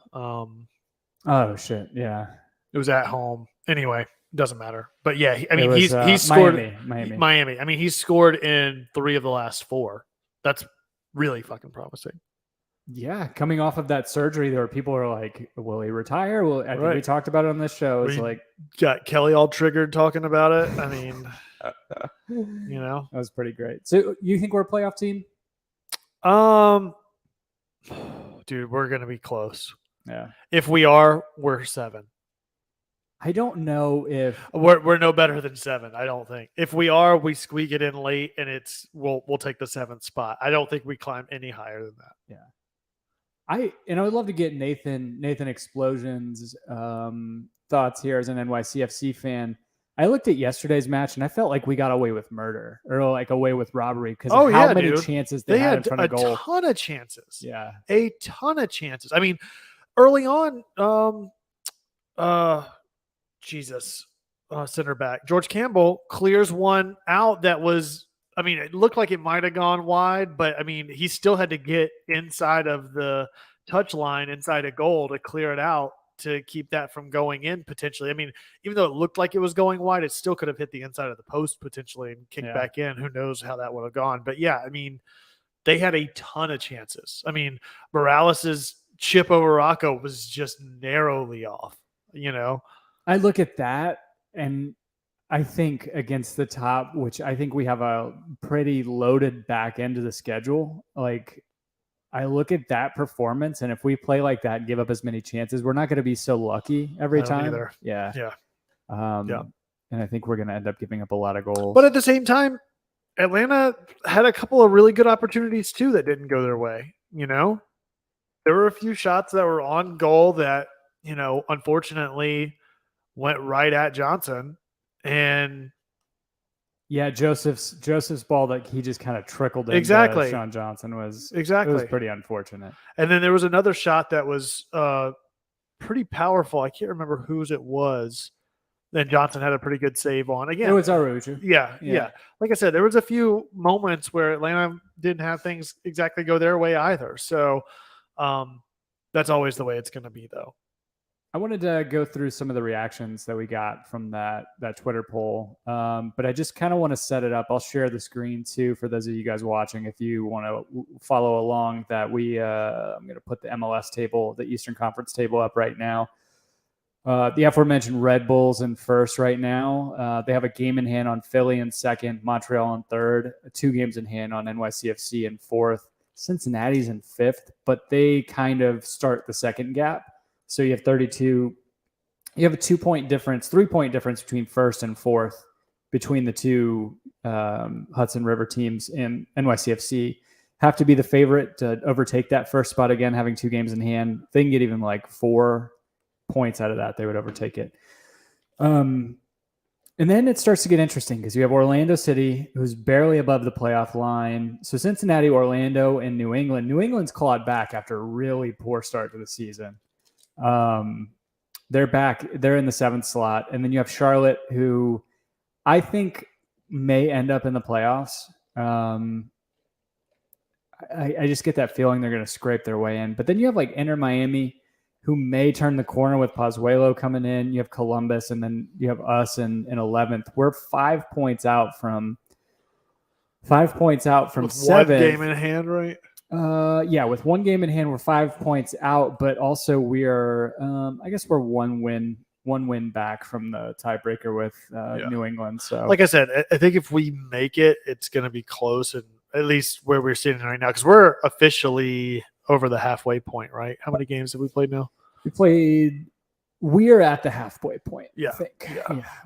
Oh shit! Yeah, it was at home. Anyway, doesn't matter. But yeah, he's scored Miami. I mean, he's scored in 3 of the last 4. That's really fucking promising. Yeah, coming off of that surgery, there were people who are like, "Will he retire?" Well, I think we talked about it on this show. It's like got Kelly all triggered talking about it. I mean, that was pretty great. So, you think we're a playoff team? Dude, we're gonna be close. Yeah. If we are, we're 7. I don't know if we're no better than 7. I don't think. If we are, we squeak it in late, and we'll take the 7th spot. I don't think we climb any higher than that. Yeah. I would love to get Nathan Explosion's thoughts here as an NYCFC fan. I looked at yesterday's match and I felt like we got away with murder or like away with robbery because of how many chances they had in front of goal. A ton of chances. Yeah. A ton of chances. I mean, early on, center back George Campbell clears one out that was, I mean, it looked like it might have gone wide, but I mean, he still had to get inside of the touch line, inside a goal to clear it out to keep that from going in potentially. I mean, even though it looked like it was going wide, it still could have hit the inside of the post potentially and kicked back in. Who knows how that would have gone. But yeah, I mean, they had a ton of chances. I mean, Morales's chip over Rocco was just narrowly off, I look at that and I think against the top, which I think we have a pretty loaded back end of the schedule. Like, I look at that performance, and if we play like that and give up as many chances, we're not going to be so lucky every time. Either. Yeah. And I think we're going to end up giving up a lot of goals. But at the same time, Atlanta had a couple of really good opportunities too that didn't go their way. There were a few shots that were on goal that, unfortunately went right at Johnson. And yeah, Joseph's ball that he just kind of trickled into Sean Johnson was it was pretty unfortunate. And then there was another shot that was pretty powerful. I can't remember whose it was. Then Johnson had a pretty good save on. Again, it was Aruju. Yeah. Like I said, there was a few moments where Atlanta didn't have things exactly go their way either. So that's always the way it's going to be, though. I wanted to go through some of the reactions that we got from that Twitter poll, but I just kind of want to set it up. I'll share the screen too for those of you guys watching. If you want to follow along, that I'm going to put the MLS table, the Eastern Conference table, up right now. The aforementioned Red Bulls in first right now. They have a game in hand on Philly in second, Montreal in third, 2 games in hand on NYCFC in fourth, Cincinnati's in fifth, but they kind of start the second gap. So you have 32. You have a 2-point difference, 3-point difference between first and fourth between the 2 Hudson River teams. And NYCFC have to be the favorite to overtake that first spot again, having 2 games in hand. They can get even like 4 points out of that. They would overtake it. And then it starts to get interesting because you have Orlando City, who's barely above the playoff line. So Cincinnati, Orlando, and New England. New England's clawed back after a really poor start to the season. They're back. They're in the 7th slot. And then you have Charlotte, who I think may end up in the playoffs. I just get that feeling they're going to scrape their way in. But then you have like Inter Miami, who may turn the corner with Pozuelo coming in. You have Columbus, and then you have us in 11th. We're 5 points out from 7. 1 game in hand, right? Yeah, with 1 game in hand, we're 5 points out, but also we're, I guess we're one win back from the tiebreaker with New England. So, like I said, I think if we make it, it's going to be close, and at least where we're sitting right now, because we're officially over the halfway point, right? How many games have we played now? We're at the halfway point. Yeah, I think.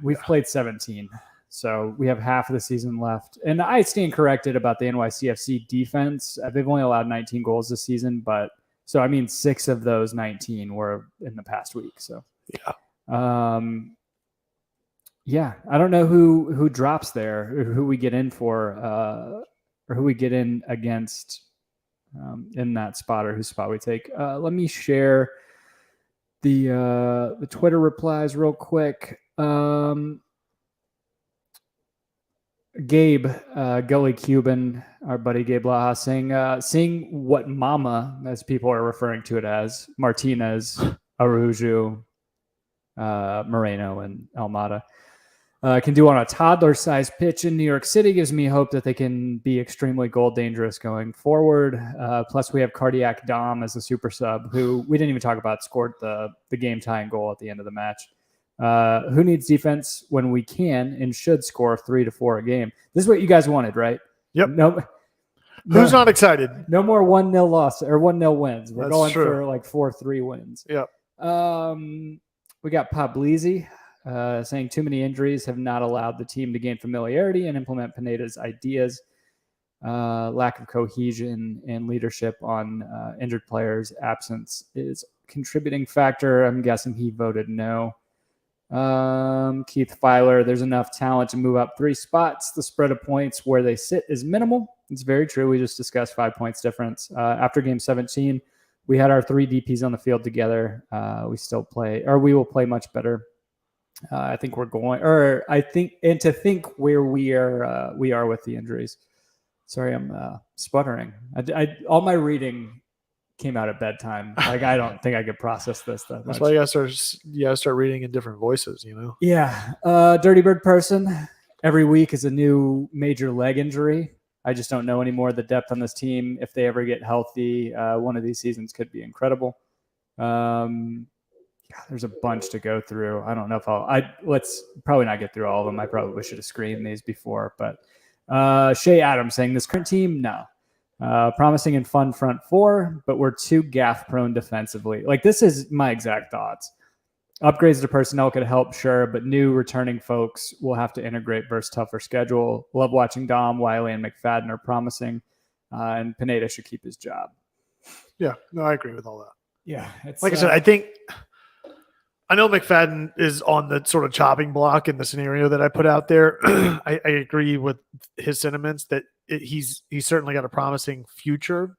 We've played 17. So we have half of the season left. And I stand corrected about the NYCFC defense. They've only allowed 19 goals this season, but 6 of those 19 were in the past week. So Yeah, I don't know who drops there, or who we get in for, or who we get in against in that spot, or whose spot we take. Let me share the Twitter replies real quick. Gabe, Gully Cuban, our buddy Gabe Laha, saying, seeing what Mama, as people are referring to it as, Martinez, Arujo, Moreno, and Almada, can do on a toddler-sized pitch in New York City gives me hope that they can be extremely goal dangerous going forward. Plus, we have Cardiac Dom as a super sub, who we didn't even talk about, scored the game-tying goal at the end of the match. Who needs defense when we can and should score 3 to 4 a game? This is what you guys wanted, right? Yep. No, Who's not excited? No more 1-0 loss or 1-0 wins. We're That's going true. for like 4-3 wins. Yep. We got Pablisi saying too many injuries have not allowed the team to gain familiarity and implement Pineda's ideas. Lack of cohesion and leadership on injured players' absence is a contributing factor. I'm guessing he voted no. Keith Filer, there's enough talent to move up 3 spots. The spread of points where they sit is minimal. It's very true. We just discussed 5 points difference. After game 17, we had our 3 DPs on the field together. We will play much better. I think we're going, and to think where we are with the injuries. Sorry, I'm sputtering. All my reading came out at bedtime. Like, I don't think I could process this that much. That's why you gotta start reading in different voices, you know? Yeah. Dirty Bird person. Every week is a new major leg injury. I just don't know anymore the depth on this team. If they ever get healthy, one of these seasons could be incredible. There's a bunch to go through. I don't know if let's probably not get through all of them. I probably should have screened these before, but Shea Adams saying this current team, no. Promising and fun front 4, but we're too gaff prone defensively. Like, this is my exact thoughts. Upgrades to personnel could help, sure, but new returning folks will have to integrate versus tougher schedule. Love watching Dom, Wiley, and McFadden are promising, and Pineda should keep his job. Yeah, no, I agree with all that. Yeah. Like I said, I know McFadden is on the sort of chopping block in the scenario that I put out there. I agree with his sentiments that he's certainly got a promising future.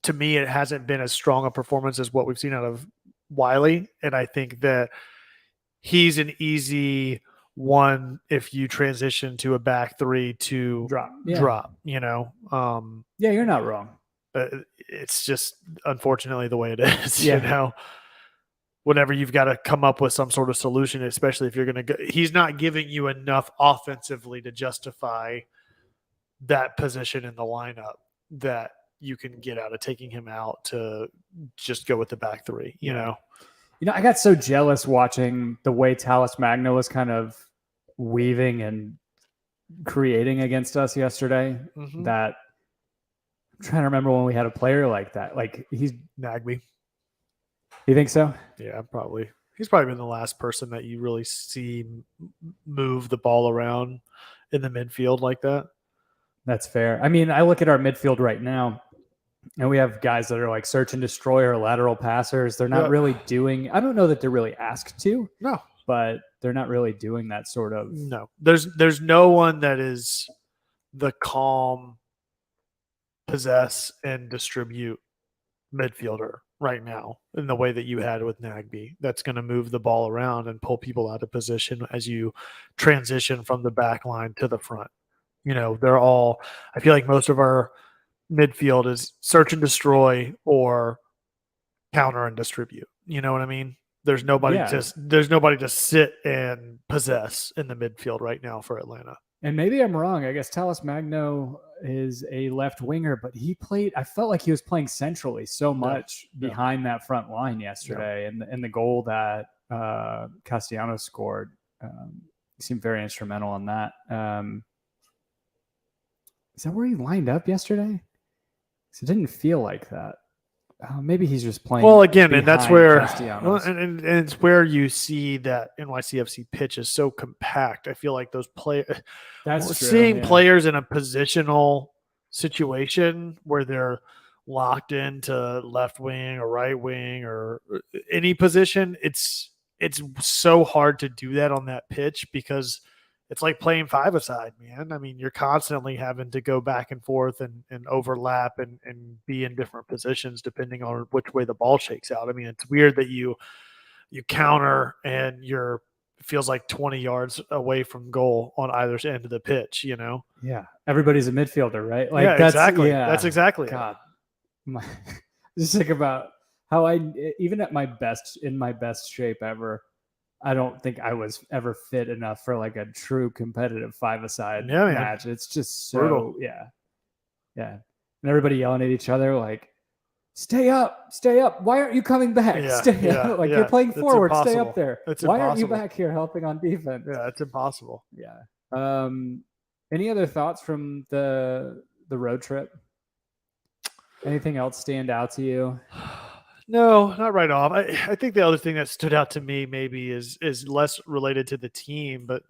To me, it hasn't been as strong a performance as what we've seen out of Wiley, and I think that he's an easy one if you transition to a back 3 to drop. You know, yeah, you're not wrong. It's just unfortunately the way it is. Yeah. You know, whenever you've got to come up with some sort of solution, especially if you're going to go, he's not giving you enough offensively to justify that position in the lineup that you can get out of taking him out to just go with the back 3, you know? I got so jealous watching the way Tallis Magno was kind of weaving and creating against us yesterday that I'm trying to remember when we had a player like that. Like, he's Nagby. You think so? Yeah, probably. He's probably been the last person that you really see move the ball around in the midfield like that. That's fair. I mean, I look at our midfield right now, and we have guys that are like search and destroy or lateral passers. They're not really doing – I don't know that they're really asked to. No. But they're not really doing that sort of – No. There's no one that is the calm, possess, and distribute midfielder right now in the way that you had with Nagby that's going to move the ball around and pull people out of position as you transition from the back line to the front. You know, they're all – I feel like most of our midfield is search and destroy or counter and distribute. You know what I mean? There's nobody to sit and possess in the midfield right now for Atlanta. And maybe I'm wrong. I guess Tallis Magno is a left winger, but I felt like he was playing centrally so much behind that front line yesterday. And the goal that Castellanos scored seemed very instrumental in that. Is that where he lined up yesterday? It didn't feel like that. Maybe he's just playing. Well, again, and that's where, and it's where you see that NYCFC pitch is so compact. I feel like those players, seeing players in a positional situation where they're locked into left wing or right wing or any position, it's it's so hard to do that on that pitch because it's like playing five-a-side, man. I mean, you're constantly having to go back and forth and overlap and be in different positions depending on which way the ball shakes out. I mean, it's weird that you counter and you're feels like 20 yards away from goal on either end of the pitch, you know? Yeah. Everybody's a midfielder, right? Like Yeah, that's exactly. yeah. That's exactly it. God. Just think about how even at my best shape ever, I don't think I was ever fit enough for like a true competitive five-a-side match. It's just so brutal. Yeah. And everybody yelling at each other like, stay up. Why aren't you coming back? Stay up. Like you're playing forward. Impossible. Stay up there. Why aren't you back here helping on defense? Yeah, it's impossible. Yeah. Any other thoughts from the road trip? Anything else stand out to you? No, not right off. I think the other thing that stood out to me maybe is less related to the team, but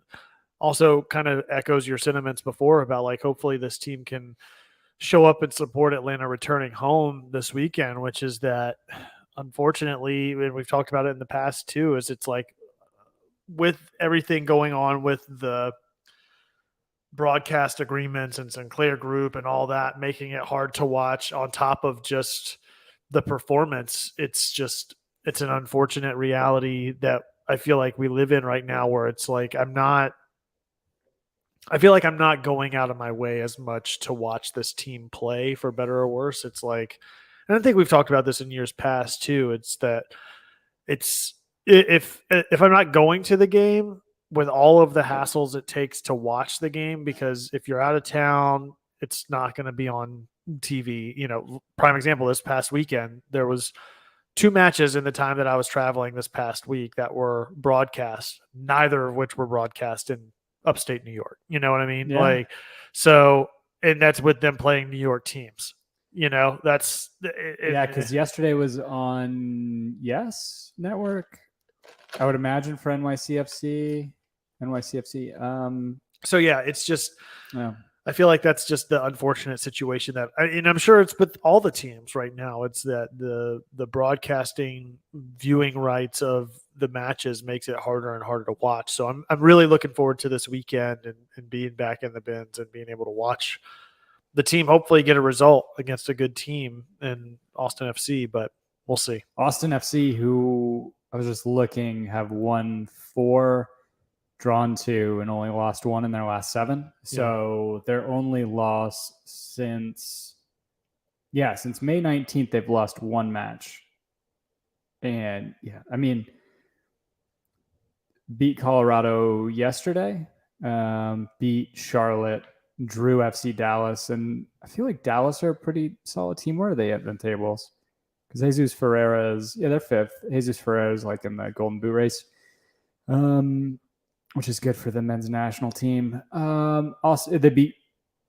also kind of echoes your sentiments before about like hopefully this team can show up and support Atlanta returning home this weekend, which is that unfortunately, and we've talked about it in the past too, is it's like with everything going on with the broadcast agreements and Sinclair Group and all that, making it hard to watch on top of just the performance. It's an unfortunate reality that I feel like we live in right now where it's like I feel like I'm not going out of my way as much to watch this team play, for better or worse. It's like, and I think we've talked about this in years past too. It's that if I'm not going to the game with all of the hassles it takes to watch the game, because if you're out of town, it's not going to be on TV. You know, prime example, this past weekend, there was 2 matches in the time that I was traveling this past week that were broadcast, neither of which were broadcast in upstate New York. You know what I mean? Yeah. Like, so, and that's with them playing New York teams. You know, that's because yesterday was on Yes Network, I would imagine, for NYCFC. So yeah, it's just yeah. I feel like that's just the unfortunate situation that, and I'm sure it's with all the teams right now. It's that the broadcasting viewing rights of the matches makes it harder and harder to watch. So I'm really looking forward to this weekend and being back in the bins and being able to watch the team hopefully get a result against a good team in Austin FC, but we'll see. Austin FC, who I was just looking, have won 4, drawn 2, and only lost 1 in their last 7. So their only loss since May 19th, they've lost 1 match. And I mean, beat Colorado yesterday, beat Charlotte, drew FC Dallas, and I feel like Dallas are a pretty solid team. Where are they at the tables? Because Jesus Ferreira is, they're 5th. Jesus Ferreira is like in the Golden Boot race, which is good for the men's national team. Also, they beat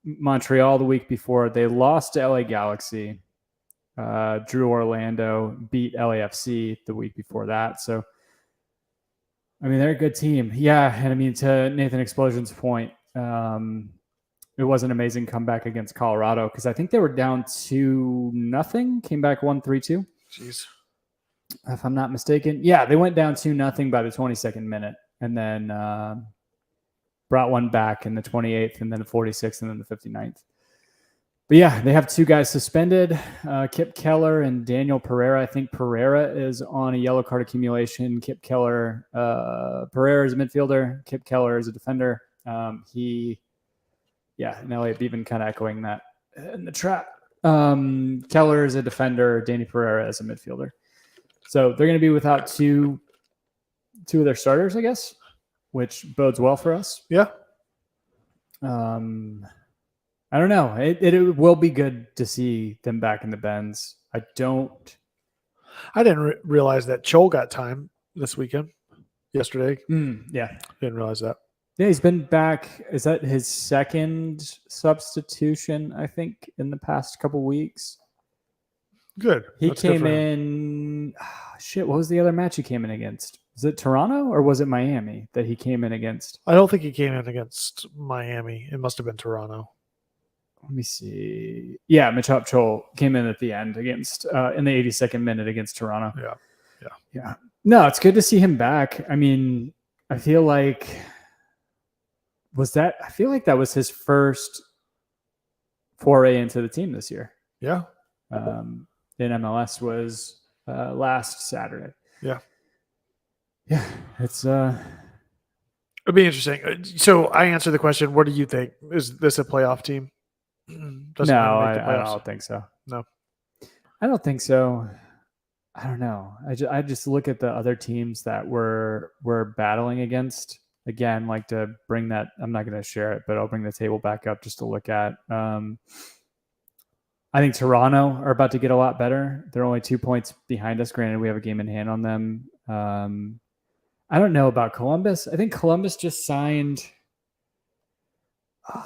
Montreal the week before. They lost to LA Galaxy, drew Orlando, beat LAFC the week before that. So, I mean, they're a good team. Yeah, and I mean, to Nathan Explosion's point, it was an amazing comeback against Colorado because I think they were down 2-0, came back 1-3-2. Jeez. If I'm not mistaken. Yeah, they went down 2-0 by the 22nd minute and then brought one back in the 28th and then the 46th and then the 59th. But yeah, they have 2 guys suspended, Kip Keller and Daniel Pereira. I think Pereira is on a yellow card accumulation. Pereira is a midfielder. Kip Keller is a defender. And Elliot Beaven kind of echoing that in the chat. Keller is a defender. Danny Pereira is a midfielder. So they're going to be without two of their starters, I guess, which bodes well for us. Yeah. I don't know. It will be good to see them back in the Bens. I didn't realize that Chol got time this weekend. Yesterday. Yeah. Didn't realize that. Yeah, he's been back. Is that his 2nd substitution, I think, in the past couple weeks? Good. He came in. What was the other match he came in against? Was it Toronto or was it Miami that he came in against? I don't think he came in against Miami. It must have been Toronto. Let me see. Yeah, Machop Chol came in at the end against in the 82nd minute against Toronto. Yeah. No, it's good to see him back. I mean, I feel like that was his first foray into the team this year. Yeah. In MLS was last Saturday. Yeah. Yeah, it's It'd be interesting. So I answer the question, what do you think? Is this a playoff team? no, I don't think so. No. I don't think so. I don't know. I just look at the other teams that we're battling against. Again, like to bring that, I'm not going to share it, but I'll bring the table back up just to look at. I think Toronto are about to get a lot better. They're only 2 points behind us. Granted, we have a game in hand on them. I don't know about Columbus. I think Columbus just signed.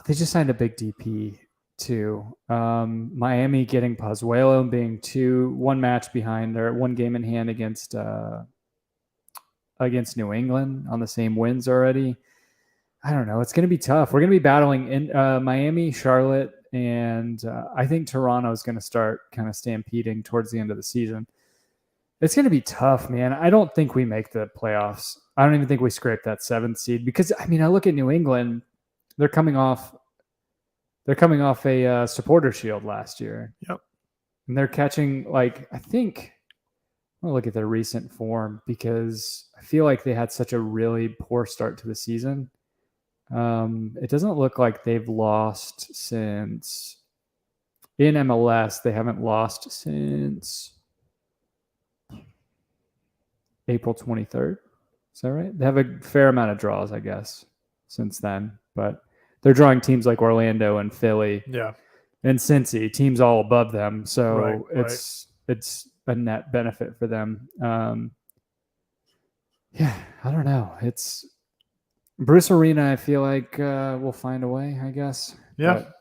They just signed a big DP too. Miami getting Pozuelo and being 1 match behind or 1 game in hand against New England on the same wins already. I don't know. It's going to be tough. We're going to be battling in Miami, Charlotte, and I think Toronto is going to start kind of stampeding towards the end of the season. It's going to be tough, man. I don't think we make the playoffs. I don't even think we scrape that 7th seed because, I mean, I look at New England. They're coming off a supporter shield last year. Yep. And they're catching, like, I think, I'm going to look at their recent form because I feel like they had such a really poor start to the season. It doesn't look like they've lost since in MLS. They haven't lost since April 23rd. Is that right? They have a fair amount of draws, I guess, since then. But they're drawing teams like Orlando and Philly, and Cincy, teams all above them. So it's a net benefit for them. Yeah, I don't know. It's Bruce Arena. I feel like we'll find a way, I guess. Yeah. But,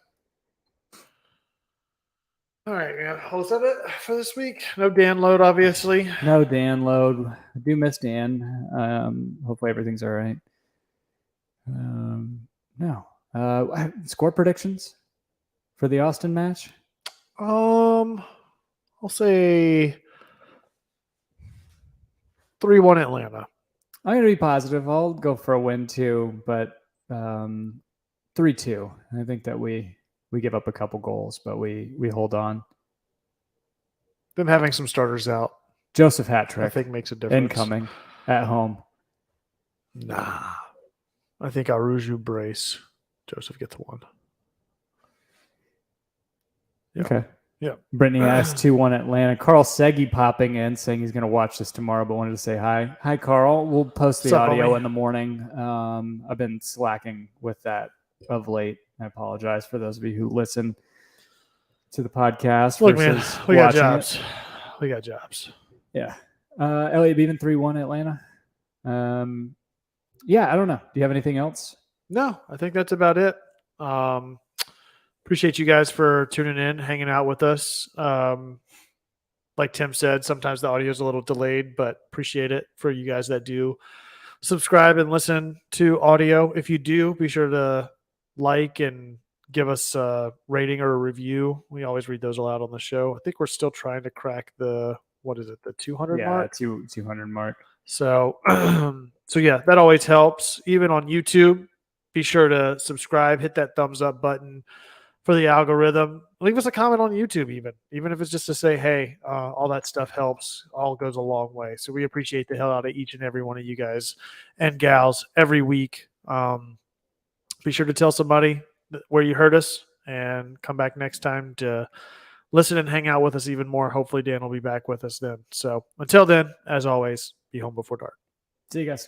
all right, man. Was that it for this week? No Dan load, obviously. No Dan load. I do miss Dan. Hopefully everything's all right. No. Score predictions for the Austin match? I'll say 3-1 Atlanta. I'm going to be positive. I'll go for a win too, but 3-2. I think that we give up a couple goals, but we hold on. Them having some starters out. Joseph hat trick. I think makes a difference. Incoming at home. Nah. I think Aruju brace. Joseph gets 1. Yeah. Okay. Yeah. Brittany asked 2-1 Atlanta. Carl Seggy popping in saying he's going to watch this tomorrow, but wanted to say hi. Hi, Carl. We'll post the audio in the morning. I've been slacking with that of late. I apologize for those of you who listen to the podcast. Look, man, we got jobs. We got jobs. Yeah. Elliot Beaven 3-1 Atlanta. Yeah, I don't know. Do you have anything else? No, I think that's about it. Appreciate you guys for tuning in, hanging out with us. Like Tim said, sometimes the audio is a little delayed, but appreciate it for you guys that do subscribe and listen to audio. If you do, be sure to like and give us a rating or a review. We always read those aloud on the show. I think we're still trying to crack the 200 mark? Yeah, 200 mark. So, so yeah, that always helps. Even on YouTube, be sure to subscribe, hit that thumbs up button for the algorithm. Leave us a comment on YouTube, even if it's just to say, hey, all that stuff helps. All goes a long way. So we appreciate the hell out of each and every one of you guys and gals every week. Be sure to tell somebody where you heard us and come back next time to listen and hang out with us even more. Hopefully Dan will be back with us then. So until then, as always, be home before dark. See you guys.